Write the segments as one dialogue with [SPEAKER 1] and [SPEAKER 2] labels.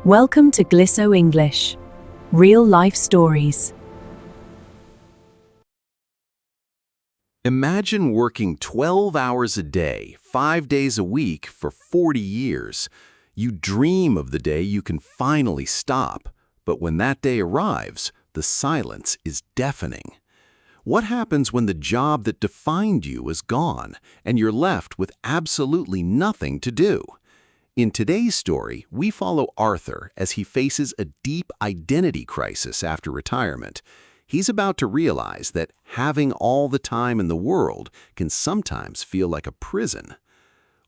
[SPEAKER 1] Welcome to Glisso English. Real life stories.
[SPEAKER 2] Imagine working 12 hours a day, 5 days a week for 40 years. You dream of the day you can finally stop, but when that day arrives, the silence is deafening. What happens when the job that defined you is gone and you're left with absolutely nothing to do? In today's story, we follow Arthur as he faces a deep identity crisis after retirement. He's about to realize that having all the time in the world can sometimes feel like a prison.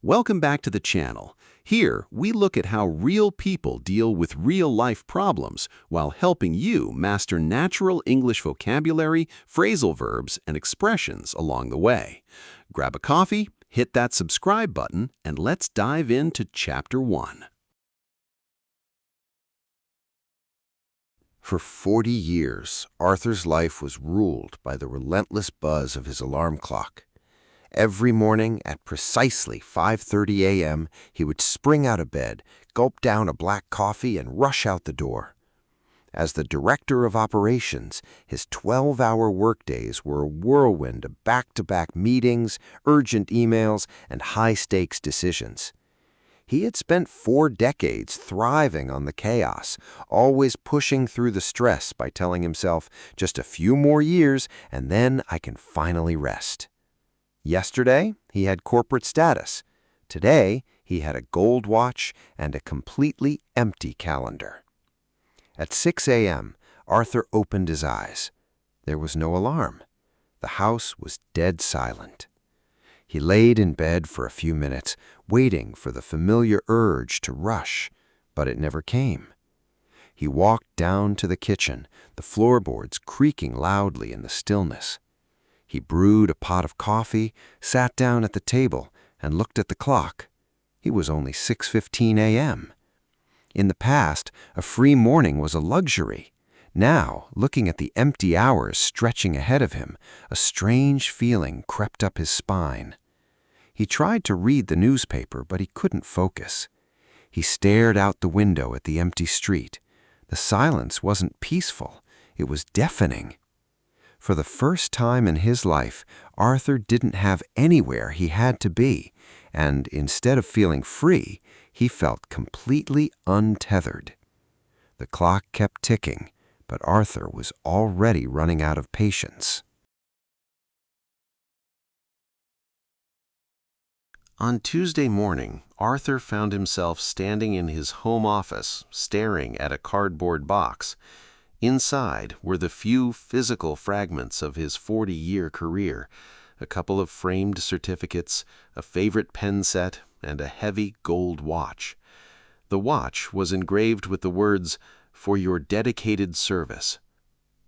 [SPEAKER 2] Welcome back to the channel. Here, we look at how real people deal with real-life problems while helping you master natural English vocabulary, phrasal verbs, and expressions along the way. Grab a coffee, hit that subscribe button, and let's dive into Chapter 1.
[SPEAKER 3] For 40 years, Arthur's life was ruled by the relentless buzz of his alarm clock. Every morning at precisely 5:30 a.m., he would spring out of bed, gulp down a black coffee, and rush out the door. As the director of operations, his 12-hour workdays were a whirlwind of back-to-back meetings, urgent emails, and high-stakes decisions. He had spent 4 decades thriving on the chaos, always pushing through the stress by telling himself, just a few more years, and then I can finally rest. Yesterday, he had corporate status. Today, he had a gold watch and a completely empty calendar. At 6 a.m., Arthur opened his eyes. There was no alarm. The house was dead silent. He laid in bed for a few minutes, waiting for the familiar urge to rush, but it never came. He walked down to the kitchen, the floorboards creaking loudly in the stillness. He brewed a pot of coffee, sat down at the table, and looked at the clock. It was only 6:15 a.m. In the past, a free morning was a luxury. Now, looking at the empty hours stretching ahead of him, a strange feeling crept up his spine. He tried to read the newspaper, but he couldn't focus. He stared out the window at the empty street. The silence wasn't peaceful. It was deafening. For the first time in his life, Arthur didn't have anywhere he had to be, and instead of feeling free, he felt completely untethered. The clock kept ticking, but Arthur was already running out of patience.
[SPEAKER 2] On Tuesday morning, Arthur found himself standing in his home office, staring at a cardboard box. Inside were the few physical fragments of his 40-year career, a couple of framed certificates, a favorite pen set, and a heavy gold watch. The watch was engraved with the words, "For your dedicated service."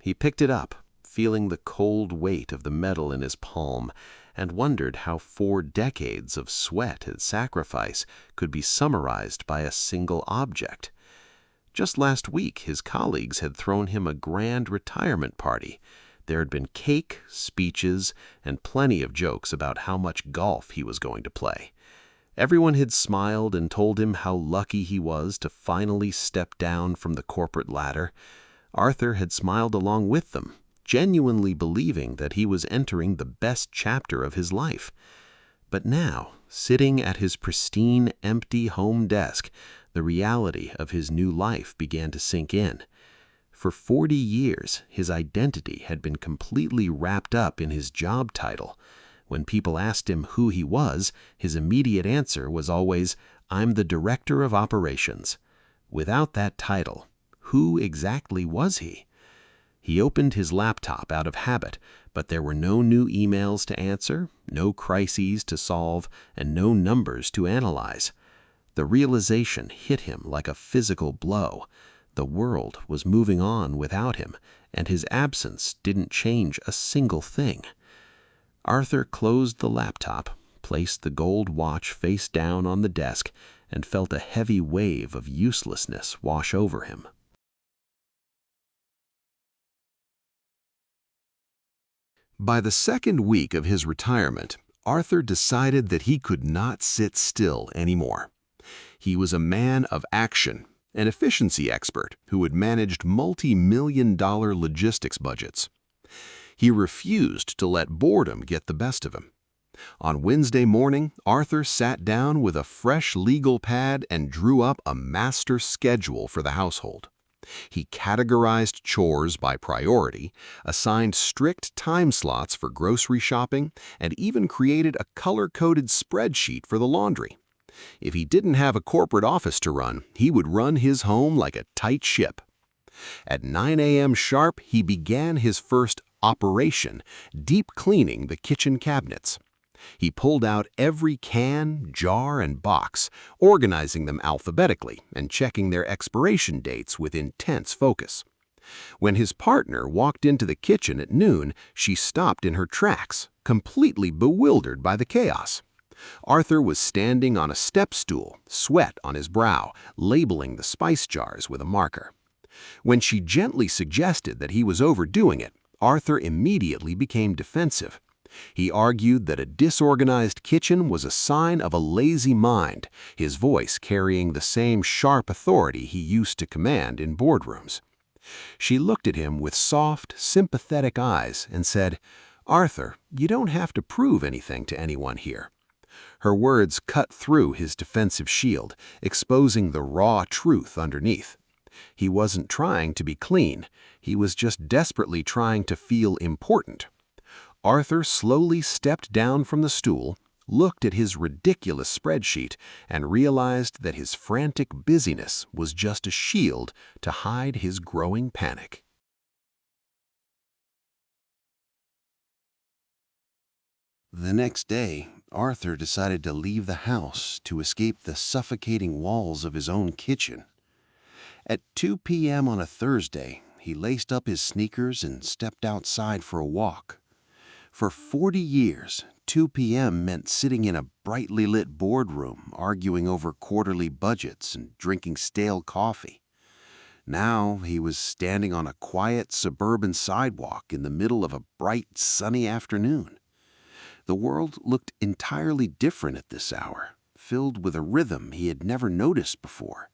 [SPEAKER 2] He picked it up, feeling the cold weight of the metal in his palm, and wondered how 4 decades of sweat and sacrifice could be summarized by a single object. Just last week, his colleagues had thrown him a grand retirement party. There had been cake, speeches, and plenty of jokes about how much golf he was going to play. Everyone had smiled and told him how lucky he was to finally step down from the corporate ladder. Arthur had smiled along with them, genuinely believing that he was entering the best chapter of his life. But now, sitting at his pristine, empty home desk, the reality of his new life began to sink in. For 40 years, his identity had been completely wrapped up in his job title. When people asked him who he was, his immediate answer was always, "I'm the director of operations." Without that title, who exactly was he? He opened his laptop out of habit, but there were no new emails to answer, no crises to solve, and no numbers to analyze. The realization hit him like a physical blow. The world was moving on without him, and his absence didn't change a single thing. Arthur closed the laptop, placed the gold watch face down on the desk, and felt a heavy wave of uselessness wash over him. By the second week of his retirement, Arthur decided that he could not sit still anymore. He was a man of action,
[SPEAKER 4] an efficiency expert who had managed multi-million-dollar logistics budgets. He refused to let boredom get the best of him. On Wednesday morning, Arthur sat down with a fresh legal pad and drew up a master schedule for the household. He categorized chores by priority, assigned strict time slots for grocery shopping, and even created a color-coded spreadsheet for the laundry. If he didn't have a corporate office to run, he would run his home like a tight ship. At 9 a.m. sharp, he began his first operation, deep cleaning the kitchen cabinets. He pulled out every can, jar, and box, organizing them alphabetically and checking their expiration dates with intense focus. When his partner walked into the kitchen at noon, she stopped in her tracks, completely bewildered by the chaos. Arthur was standing on a step stool, sweat on his brow, labeling the spice jars with a marker. When she gently suggested that he was overdoing it, Arthur immediately became defensive. He argued that a disorganized kitchen was a sign of a lazy mind, his voice carrying the same sharp authority he used to command in boardrooms. She looked at him with soft, sympathetic eyes and said, "Arthur, you don't have to prove anything to anyone here." Her words cut through his defensive shield, exposing the raw truth underneath. He wasn't trying to be clean. He was just desperately trying to feel important. Arthur slowly stepped down from the stool, looked at his ridiculous spreadsheet, and realized that his frantic busyness was just a shield to hide his growing panic.
[SPEAKER 2] The next day, Arthur decided to leave the house to escape the suffocating walls of his own kitchen. At 2 p.m. on a Thursday, he laced up his sneakers and stepped outside for a walk. For 40 years, 2 p.m. meant sitting in a brightly lit boardroom, arguing over quarterly budgets and drinking stale coffee. Now he was standing on a quiet suburban sidewalk in the middle of a bright, sunny afternoon. The world looked entirely different at this hour, filled with a rhythm he had never noticed before.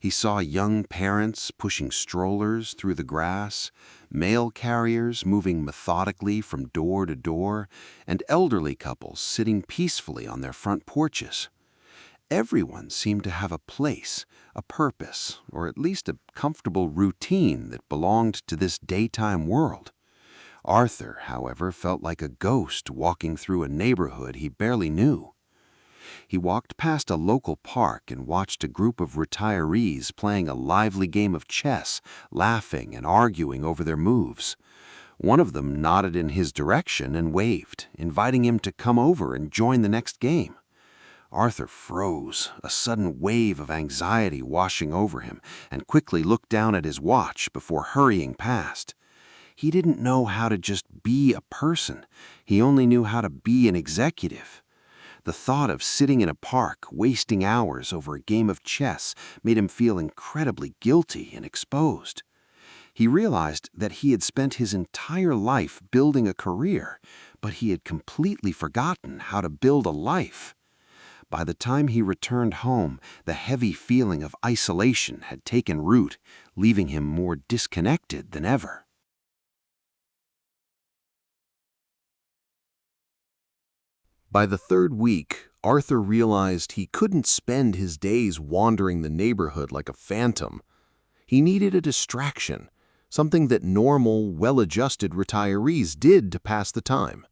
[SPEAKER 2] He saw young parents pushing strollers through the grass, mail carriers moving methodically from door to door, and elderly couples sitting peacefully on their front porches. Everyone seemed to have a place, a purpose, or at least a comfortable routine that belonged to this daytime world. Arthur, however, felt like a ghost walking through a neighborhood he barely knew. He walked past a local park and watched a group of retirees playing a lively game of chess, laughing and arguing over their moves. One of them nodded in his direction and waved, inviting him to come over and join the next game. Arthur froze, a sudden wave of anxiety washing over him, and quickly looked down at his watch before hurrying past. He didn't know how to just be a person. He only knew how to be an executive. The thought of sitting in a park, wasting hours over a game of chess, made him feel incredibly guilty and exposed. He realized that he had spent his entire life building a career, but he had completely forgotten how to build a life. By the time he returned home, the heavy feeling of isolation had taken root, leaving him more disconnected than ever.
[SPEAKER 4] By the third week, Arthur realized he couldn't spend his days wandering the neighborhood like a phantom. He needed a distraction, something that normal, well-adjusted retirees did to pass the time.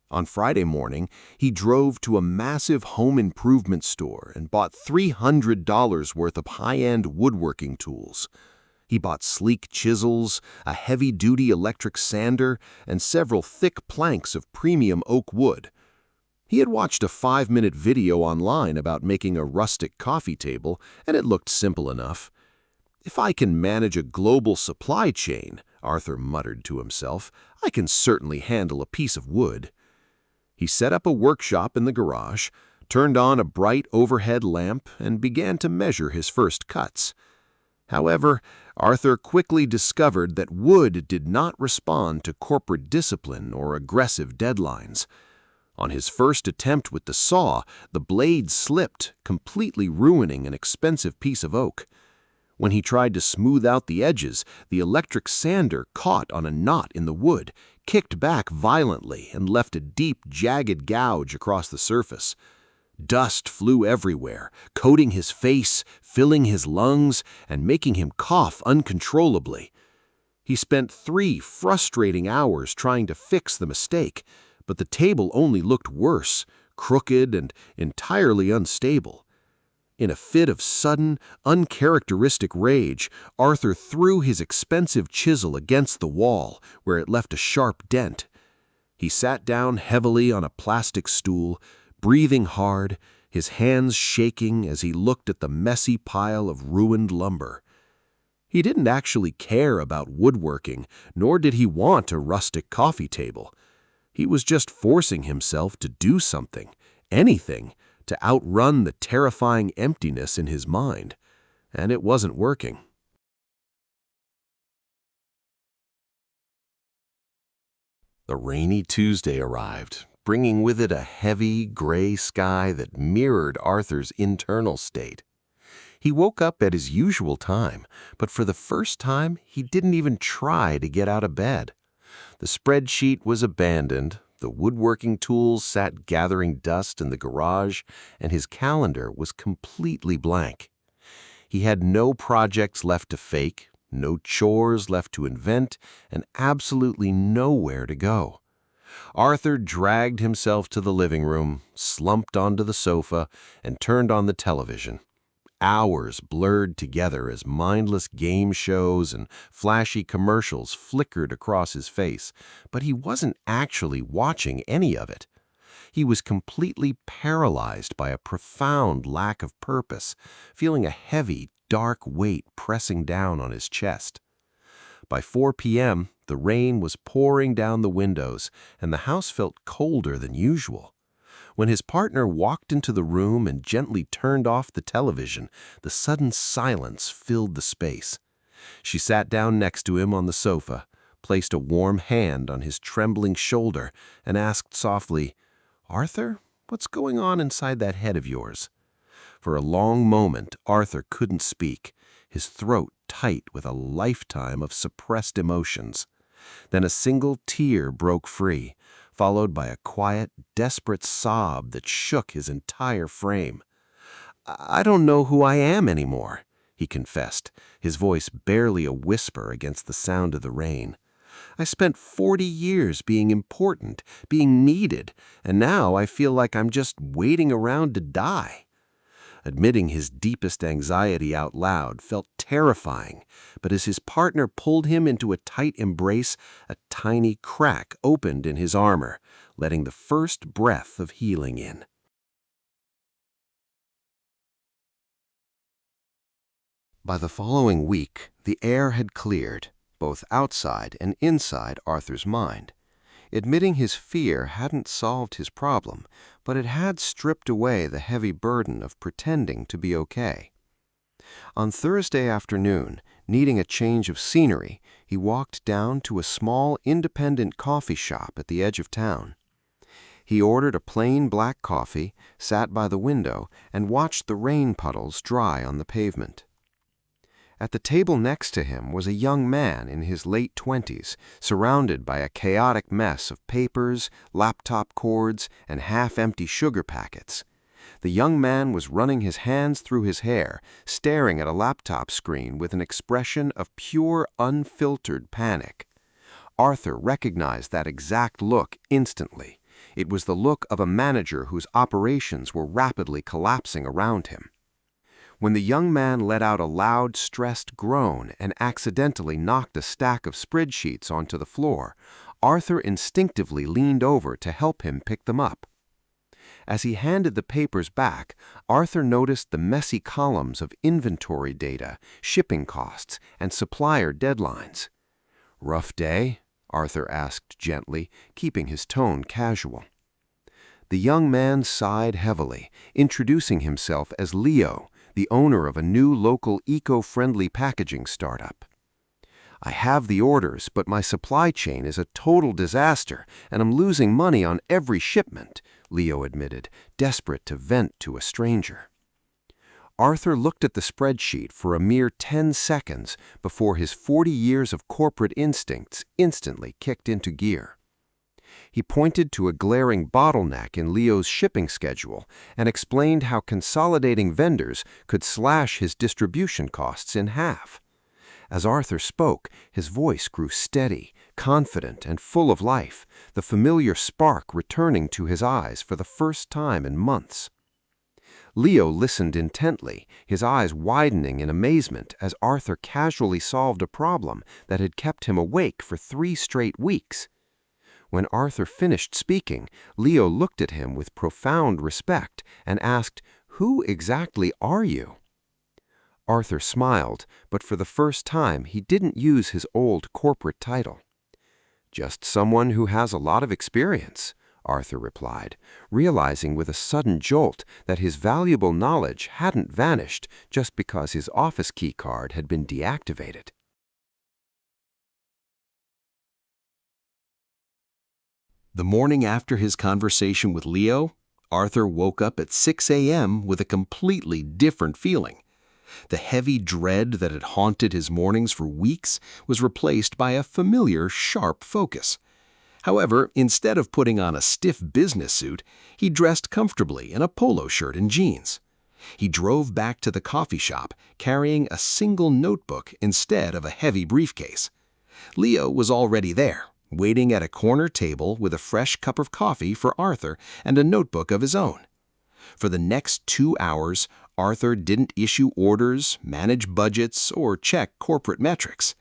[SPEAKER 4] On Friday morning, he drove to a massive home improvement store and bought $300 worth of high-end woodworking tools. He bought sleek chisels, a heavy-duty electric sander, and several thick planks of premium oak wood. He had watched a 5-minute video online about making a rustic coffee table, and it looked simple enough. "If I can manage a global supply chain," Arthur muttered to himself, "I can certainly handle a piece of wood." He set up a workshop in the garage, turned on a bright overhead lamp, and began to measure his first cuts. However, Arthur quickly discovered that wood did not respond to corporate discipline or aggressive deadlines. On his first attempt with the saw, the blade slipped, completely ruining an expensive piece of oak. When he tried to smooth out the edges, the electric sander caught on a knot in the wood, kicked back violently, and left a deep, jagged gouge across the surface. Dust flew everywhere, coating his face, filling his lungs, and making him cough uncontrollably. He spent 3 frustrating hours trying to fix the mistake, but the table only looked worse, crooked and entirely unstable. In a fit of sudden, uncharacteristic rage, Arthur threw his expensive chisel against the wall, where it left a sharp dent. He sat down heavily on a plastic stool, breathing hard, his hands shaking as he looked at the messy pile of ruined lumber. He didn't actually care about woodworking, nor did he want a rustic coffee table. He was just forcing himself to do something, anything, to outrun the terrifying emptiness in his mind. And it wasn't working. The rainy Tuesday arrived, bringing with it a heavy, gray sky that mirrored Arthur's internal state. He woke up at his usual time, but for the first time, he didn't even try to get out of bed. The spreadsheet was abandoned, the woodworking tools sat gathering dust in the garage, and his calendar was completely blank. He had no projects left to fake, no chores left to invent, and absolutely nowhere to go. Arthur dragged himself to the living room, slumped onto the sofa, and turned on the television. Hours blurred together as mindless game shows and flashy commercials flickered across his face, but he wasn't actually watching any of it. He was completely paralyzed by a profound lack of purpose, feeling a heavy, dark weight pressing down on his chest. By 4 p.m., the rain was pouring down the windows, and the house felt colder than usual. When his partner walked into the room and gently turned off the television, the sudden silence filled the space. She sat down next to him on the sofa, placed a warm hand on his trembling shoulder, and asked softly, "Arthur, what's going on inside that head of yours?" For a long moment, Arthur couldn't speak, his throat tight with a lifetime of suppressed emotions. Then a single tear broke free, followed by a quiet, desperate sob that shook his entire frame. "I don't know who I am anymore," he confessed, his voice barely a whisper against the sound of the rain. "I spent 40 years being important, being needed, and now I feel like I'm just waiting around to die." Admitting his deepest anxiety out loud felt terrifying, but as his partner pulled him into a tight embrace, a tiny crack opened in his armor, letting the first breath of healing in. By the following week, the air had cleared, both outside and inside Arthur's mind. Admitting his fear hadn't solved his problem, but it had stripped away the heavy burden of pretending to be okay. On Thursday afternoon, needing a change of scenery, he walked down to a small independent coffee shop at the edge of town. He ordered a plain black coffee, sat by the window, and watched the rain puddles dry on the pavement. At the table next to him was a young man in his late 20s, surrounded by a chaotic mess of papers, laptop cords, and half-empty sugar packets. The young man was running his hands through his hair, staring at a laptop screen with an expression of pure, unfiltered panic. Arthur recognized that exact look instantly. It was the look of a manager whose operations were rapidly collapsing around him. When the young man let out a loud, stressed groan and accidentally knocked a stack of spreadsheets onto the floor, Arthur instinctively leaned over to help him pick them up. As he handed the papers back, Arthur noticed the messy columns of inventory data, shipping costs, and supplier deadlines. "Rough day?" Arthur asked gently, keeping his tone casual. The young man sighed heavily, introducing himself as Leo, the owner of a new local eco-friendly packaging startup. "I have the orders, but my supply chain is a total disaster, and I'm losing money on every shipment," Leo admitted, desperate to vent to a stranger.
[SPEAKER 3] Arthur looked at the spreadsheet for a mere 10 seconds before his 40 years of corporate instincts instantly kicked into gear. He pointed to a glaring bottleneck in Leo's shipping schedule and explained how consolidating vendors could slash his distribution costs in half. As Arthur spoke, his voice grew steady, confident, and full of life, the familiar spark returning to his eyes for the first time in months. Leo listened intently, his eyes widening in amazement as Arthur casually solved a problem that had kept him awake for 3 straight weeks. When Arthur finished speaking, Leo looked at him with profound respect and asked, "Who exactly are you?" Arthur smiled, but for the first time he didn't use his old corporate title. "Just someone who has a lot of experience," Arthur replied, realizing with a sudden jolt that his valuable knowledge hadn't vanished just because his office key card had been deactivated.
[SPEAKER 4] The morning after his conversation with Leo, Arthur woke up at 6 a.m. with a completely different feeling. The heavy dread that had haunted his mornings for weeks was replaced by a familiar, sharp focus. However, instead of putting on a stiff business suit, he dressed comfortably in a polo shirt and jeans. He drove back to the coffee shop, carrying a single notebook instead of a heavy briefcase. Leo was already there, waiting at a corner table with a fresh cup of coffee for Arthur and a notebook of his own. For the next 2 hours, Arthur didn't issue orders, manage budgets, or check corporate metrics.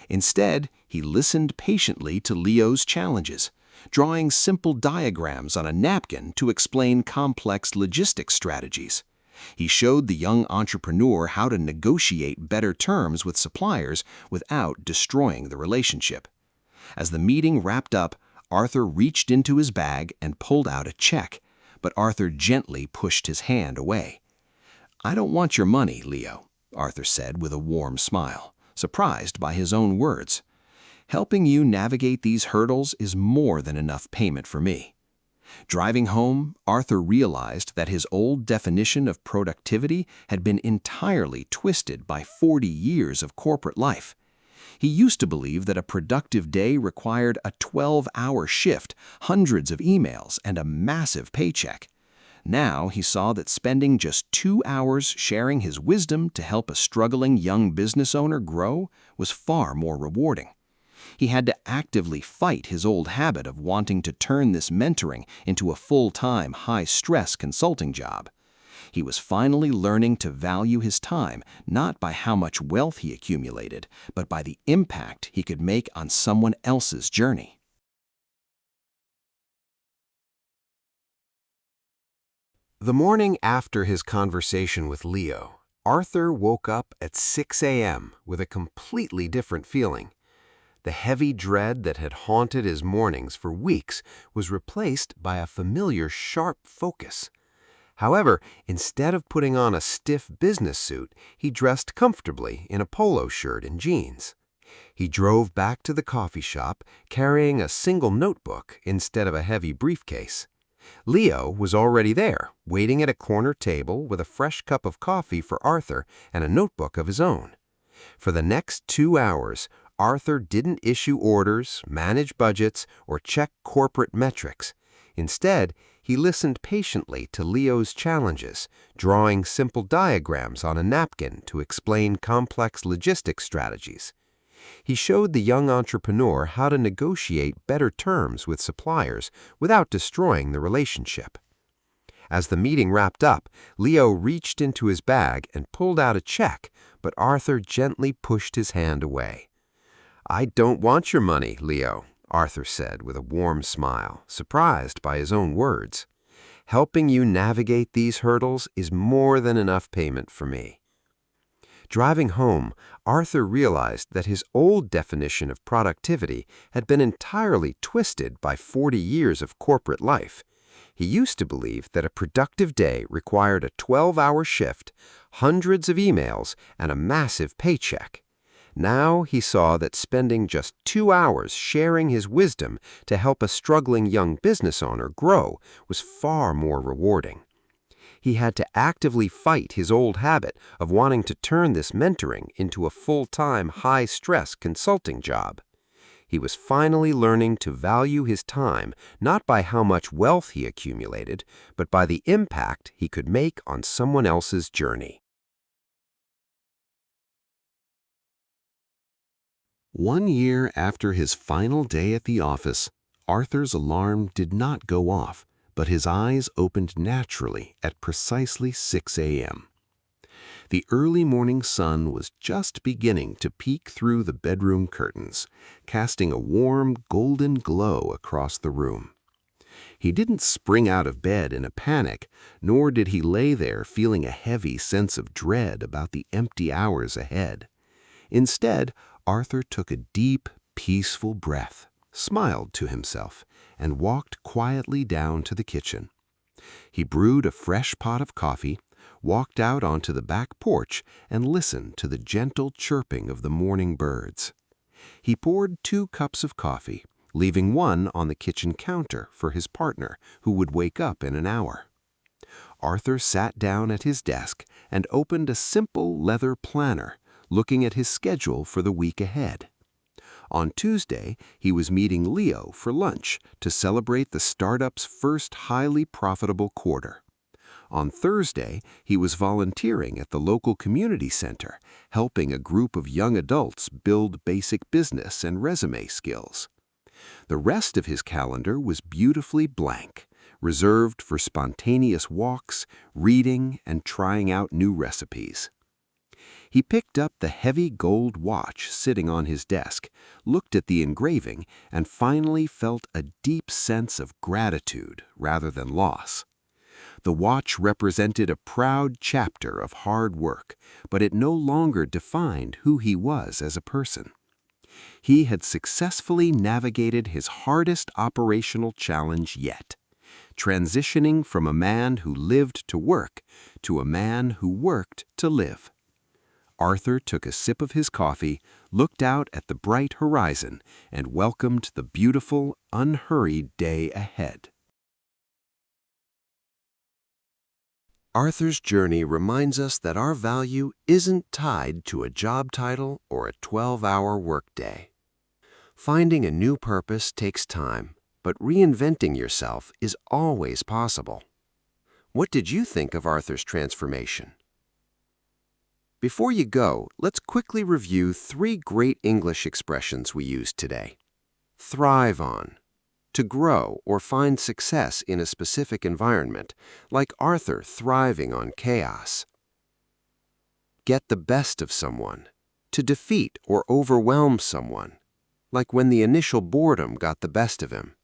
[SPEAKER 4] Instead, he listened patiently to Leo's challenges, drawing simple diagrams on a napkin to explain complex logistics strategies. He showed the young entrepreneur how to negotiate better terms with suppliers without destroying the relationship. As the meeting wrapped up, Arthur reached into his bag and pulled out a check, but Arthur gently pushed his hand away. "I don't want your money, Leo," Arthur said with a warm smile, surprised by his own words. "Helping you navigate these hurdles is more than enough payment for me." Driving home, Arthur realized that his old definition of productivity had been entirely twisted by 40 years of corporate life. He used to believe that a productive day required a 12-hour shift, hundreds of emails, and a massive paycheck. Now he saw that spending just 2 hours sharing his wisdom to help a struggling young business owner grow was far more rewarding. He had to actively fight his old habit of wanting to turn this mentoring into a full-time, high-stress consulting job. He was finally learning to value his time, not by how much wealth he accumulated, but by the impact he could make on someone else's journey.
[SPEAKER 3] The morning after his conversation with Leo, Arthur woke up at 6 a.m. with a completely different feeling. The heavy dread that had haunted his mornings for weeks was replaced by a familiar sharp focus. However, instead of putting on a stiff business suit, he dressed comfortably in a polo shirt and jeans. He drove back to the coffee shop, carrying a single notebook instead of a heavy briefcase. Leo was already there, waiting at a corner table with a fresh cup of coffee for Arthur and a notebook of his own. For the next 2 hours, Arthur didn't issue orders, manage budgets, or check corporate metrics. Instead, he listened patiently to Leo's challenges, drawing simple diagrams on a napkin to explain complex logistics strategies. He showed the young entrepreneur how to negotiate better terms with suppliers without destroying the relationship. As the meeting wrapped up, Leo reached into his bag and pulled out a check, but Arthur gently pushed his hand away. "I don't want your money, Leo," Arthur said with a warm smile, surprised by his own words. "Helping you navigate these hurdles is more than enough payment for me." Driving home, Arthur realized that his old definition of productivity had been entirely twisted by 40 years of corporate life. He used to believe that a productive day required a 12-hour shift, hundreds of emails, and a massive paycheck. Now he saw that spending just 2 hours sharing his wisdom to help a struggling young business owner grow was far more rewarding. He had to actively fight his old habit of wanting to turn this mentoring into a full-time, high-stress consulting job. He was finally learning to value his time not by how much wealth he accumulated, but by the impact he could make on someone else's journey.
[SPEAKER 4] One year after his final day at the office, Arthur's alarm did not go off, but his eyes opened naturally at precisely 6 a.m. The early morning sun was just beginning to peek through the bedroom curtains, casting a warm, golden glow across the room. He didn't spring out of bed in a panic, nor did he lay there feeling a heavy sense of dread about the empty hours ahead. Instead, Arthur took a deep, peaceful breath, smiled to himself, and walked quietly down to the kitchen. He brewed a fresh pot of coffee, walked out onto the back porch, and listened to the gentle chirping of the morning birds. He poured 2 cups of coffee, leaving one on the kitchen counter for his partner, who would wake up in an hour. Arthur sat down at his desk and opened a simple leather planner, looking at his schedule for the week ahead. On Tuesday, he was meeting Leo for lunch to celebrate the startup's first highly profitable quarter. On Thursday, he was volunteering at the local community center, helping a group of young adults build basic business and resume skills. The rest of his calendar was beautifully blank, reserved for spontaneous walks, reading, and trying out new recipes. He picked up the heavy gold watch sitting on his desk, looked at the engraving, and finally felt a deep sense of gratitude rather than loss. The watch represented a proud chapter of hard work, but it no longer defined who he was as a person. He had successfully navigated his hardest operational challenge yet, transitioning from a man who lived to work to a man who worked to live. Arthur took a sip of his coffee, looked out at the bright horizon, and welcomed the beautiful, unhurried day ahead.
[SPEAKER 3] Arthur's journey reminds us that our value isn't tied to a job title or a 12-hour workday. Finding a new purpose takes time, but reinventing yourself is always possible. What did you think of Arthur's transformation? Before you go, let's quickly review 3 great English expressions we used today. Thrive on. To grow or find success in a specific environment, like Arthur thriving on chaos. Get the best of someone. To defeat or overwhelm someone, like when the initial boredom got the best of him.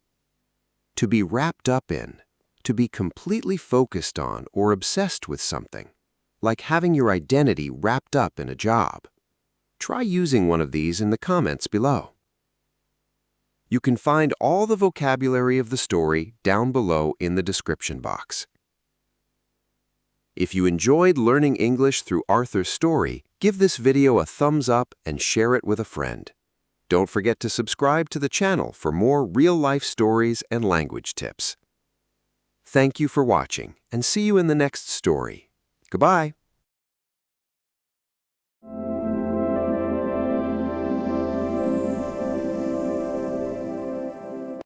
[SPEAKER 3] To be wrapped up in. To be completely focused on or obsessed with something, like having your identity wrapped up in a job. Try using one of these in the comments below. You can find all the vocabulary of the story down below in the description box. If you enjoyed learning English through Arthur's story, give this video a thumbs up and share it with a friend. Don't forget to subscribe to the channel for more real-life stories and language tips. Thank you for watching, and see you in the next story. Goodbye.